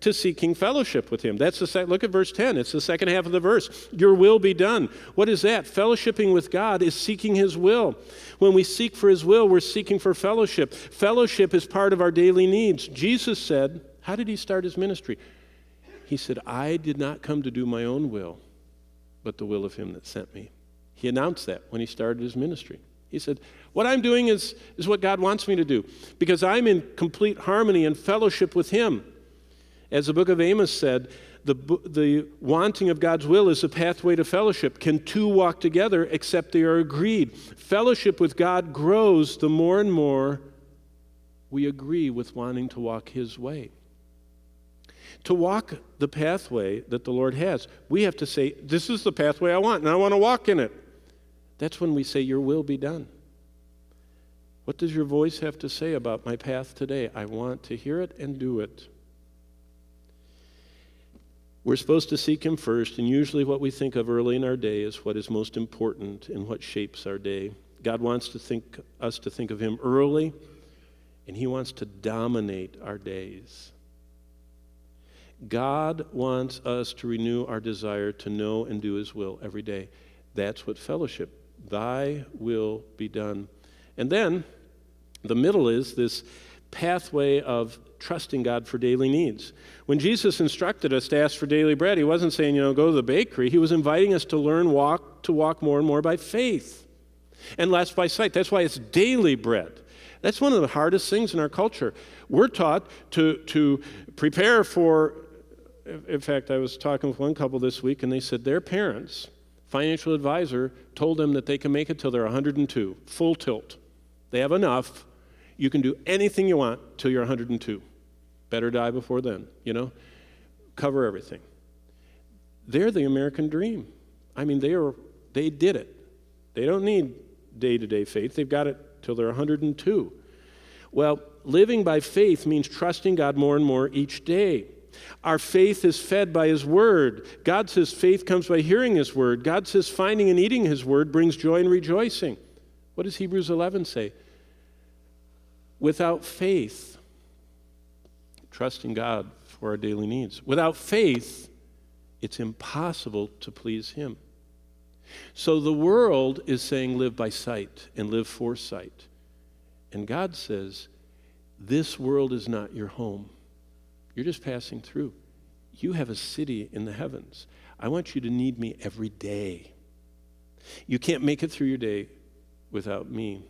to seeking fellowship with him. That's look at verse 10. It's the second half of the verse. Your will be done. What is that? Fellowshipping with God is seeking his will. When we seek for his will, we're seeking for fellowship. Fellowship is part of our daily needs. Jesus said, how did he start his ministry? He said, I did not come to do my own will, but the will of him that sent me. He announced that when he started his ministry. He said, what I'm doing is what God wants me to do, because I'm in complete harmony and fellowship with him. As the book of Amos said, the wanting of God's will is a pathway to fellowship. Can two walk together except they are agreed? Fellowship with God grows the more and more we agree with wanting to walk his way. To walk the pathway that the Lord has, we have to say, this is the pathway I want, and I want to walk in it. That's when we say, your will be done. What does your voice have to say about my path today? I want to hear it and do it. We're supposed to seek him first, and usually what we think of early in our day is what is most important and what shapes our day. God wants us to think of him early, and he wants to dominate our days. God wants us to renew our desire to know and do his will every day. That's what fellowship, thy will be done. And then the middle is this pathway of trusting God for daily needs. When Jesus instructed us to ask for daily bread, he wasn't saying, go to the bakery. He was inviting us to learn to walk more and more by faith and less by sight. That's why it's daily bread. That's one of the hardest things in our culture. We're taught to prepare for, in fact, I was talking with one couple this week, and they said their parents, financial advisor, told them that they can make it till they're 102, full tilt. They have enough. You can do anything you want till you're 102. Better die before then, Cover everything. They're the American dream. I mean, they did it. They don't need day-to-day faith. They've got it till they're 102. Well, living by faith means trusting God more and more each day. Our faith is fed by his word. God says faith comes by hearing his word. God says finding and eating his word brings joy and rejoicing. What does Hebrews 11 say? Without faith, trusting God for our daily needs. Without faith, it's impossible to please him. So the world is saying live by sight and live for sight. And God says, this world is not your home. You're just passing through. You have a city in the heavens. I want you to need me every day. You can't make it through your day without me,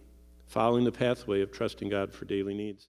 following the pathway of trusting God for daily needs.